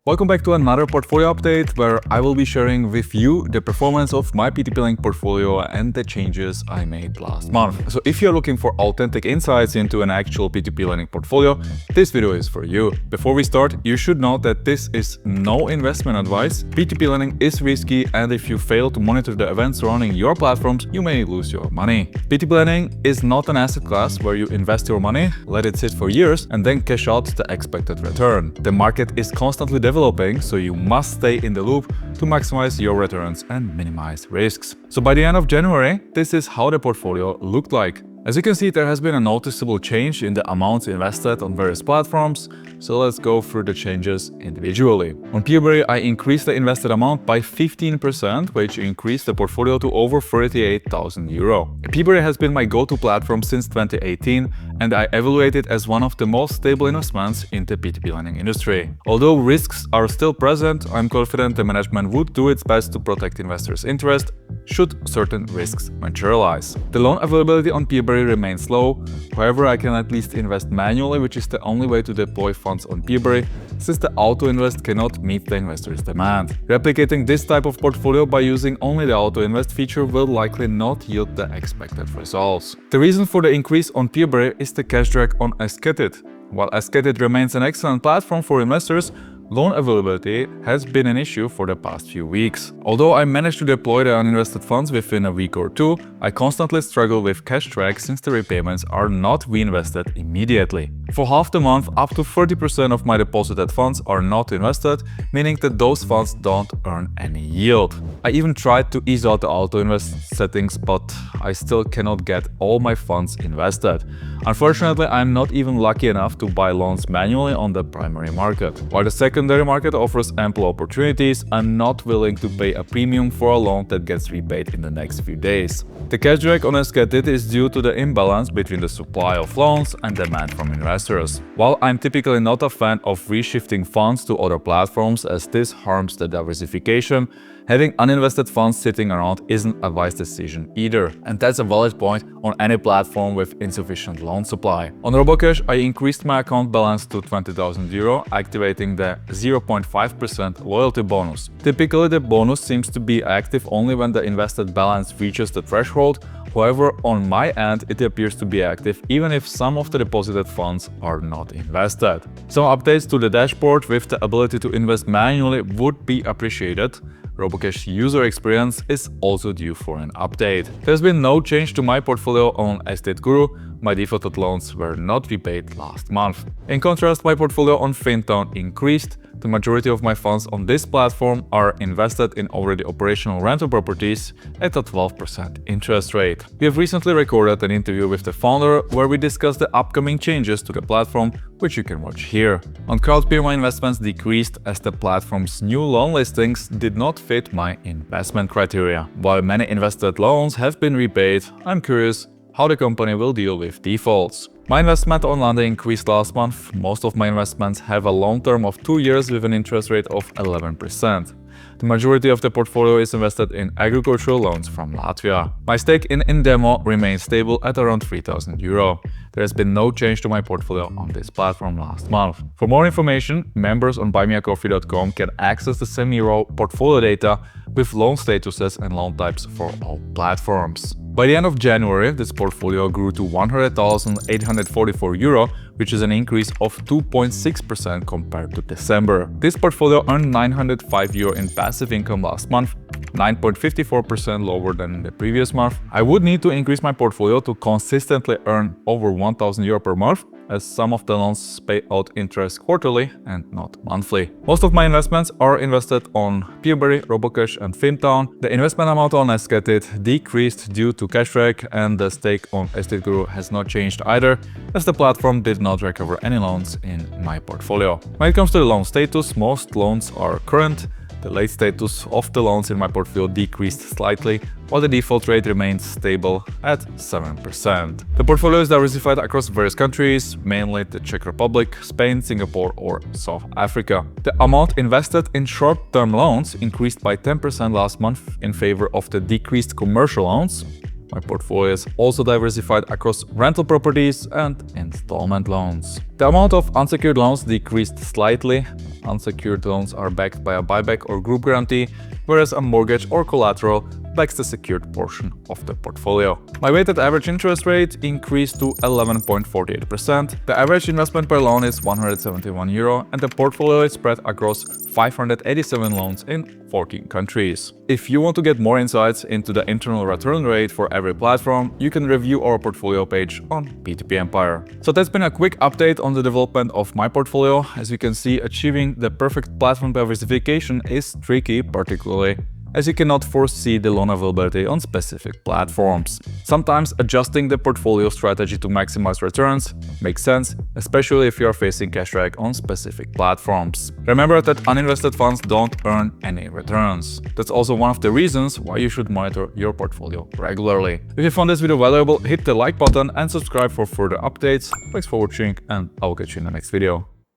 Welcome back to another portfolio update where I will be sharing with you the performance of my P2P Lending portfolio and the changes I made last month. So if you're looking for authentic insights into an actual P2P Lending portfolio, this video is for you. Before we start, you should know that this is no investment advice. P2P Lending is risky, and if you fail to monitor the events surrounding your platforms, you may lose your money. P2P Lending is not an asset class where you invest your money, let it sit for years, and then cash out the expected return. The market is constantly developing, so you must stay in the loop to maximize your returns and minimize risks. So by the end of January, this is how the portfolio looked like. As you can see, there has been a noticeable change in the amounts invested on various platforms, so let's go through the changes individually. On PeerBerry, I increased the invested amount by 15%, which increased the portfolio to over 38,000 euro. PeerBerry has been my go-to platform since 2018, and I evaluate it as one of the most stable investments in the P2P lending industry. Although risks are still present, I'm confident the management would do its best to protect investors' interest should certain risks materialize. The loan availability on PeerBerry remains low. However, I can at least invest manually, which is the only way to deploy funds on PeerBerry, since the auto-invest cannot meet the investor's demand. Replicating this type of portfolio by using only the auto-invest feature will likely not yield the expected results. The reason for the increase on PeerBerry is the cash drag on Esketit. While Esketit remains an excellent platform for investors, loan availability has been an issue for the past few weeks. Although I managed to deploy the uninvested funds within a week or two, I constantly struggle with cash drag since the repayments are not reinvested immediately. For half the month, up to 30% of my deposited funds are not invested, meaning that those funds don't earn any yield. I even tried to ease out the auto-invest settings, but I still cannot get all my funds invested. Unfortunately, I'm not even lucky enough to buy loans manually on the primary market. While the secondary market offers ample opportunities, I'm not willing to pay a premium for a loan that gets repaid in the next few days. The cash drag on Esketit is due to the imbalance between the supply of loans and demand from investors. While I'm typically not a fan of reshifting funds to other platforms as this harms the diversification, having uninvested funds sitting around isn't a wise decision either. And that's a valid point on any platform with insufficient loan supply. On Robocash, I increased my account balance to 20,000 euro, activating the 0.5% loyalty bonus. Typically, the bonus seems to be active only when the invested balance reaches the threshold. However, on my end, it appears to be active even if some of the deposited funds are not invested. Some updates to the dashboard with the ability to invest manually would be appreciated. Robocash user experience is also due for an update. There's been no change to my portfolio on Estate Guru. My defaulted loans were not repaid last month. In contrast, my portfolio on Fintown increased. The majority of my funds on this platform are invested in already operational rental properties at a 12% interest rate. We have recently recorded an interview with the founder where we discussed the upcoming changes to the platform, which you can watch here. On Crowpear, my investments decreased as the platform's new loan listings did not fit my investment criteria. While many invested loans have been repaid, I'm curious how the company will deal with defaults. My investment on Lande increased last month. Most of my investments have a long term of 2 years with an interest rate of 11%. The majority of the portfolio is invested in agricultural loans from Latvia. My stake in Indemo remains stable at around 3,000 euro. There has been no change to my portfolio on this platform last month. For more information, members on buymeacoffee.com can access the semi-raw portfolio data with loan statuses and loan types for all platforms. By the end of January, this portfolio grew to 100,844 euro, which is an increase of 2.6% compared to December. This portfolio earned 905 euro in passive income last month, 9.54% lower than the previous month. I would need to increase my portfolio to consistently earn over 1,000 euro per month, as some of the loans pay out interest quarterly and not monthly. Most of my investments are invested on PeerBerry, Robocash and Fintown. The investment amount on Esketit decreased due to cash drag, and the stake on Estate Guru has not changed either, as the platform did not recover any loans in my portfolio. When it comes to the loan status, most loans are current. The late status of the loans in my portfolio decreased slightly, while the default rate remains stable at 7%. The portfolio is diversified across various countries, mainly the Czech Republic, Spain, Singapore or South Africa. The amount invested in short-term loans increased by 10% last month in favor of the decreased commercial loans. My portfolio is also diversified across rental properties and installment loans. The amount of unsecured loans decreased slightly. Unsecured loans are backed by a buyback or group guarantee, whereas a mortgage or collateral backs the secured portion of the portfolio. My weighted average interest rate increased to 11.48%. The average investment per loan is €171, and the portfolio is spread across 587 loans in 14 countries. If you want to get more insights into the internal return rate for every platform, you can review our portfolio page on P2P Empire. So that's been a quick update on the development of my portfolio. As you can see, achieving the perfect platform diversification is tricky, particularly as you cannot foresee the loan availability on specific platforms. Sometimes adjusting the portfolio strategy to maximize returns makes sense, especially if you are facing cash drag on specific platforms. Remember that uninvested funds don't earn any returns. That's also one of the reasons why you should monitor your portfolio regularly. If you found this video valuable, hit the like button and subscribe for further updates. Thanks for watching, and I'll catch you in the next video.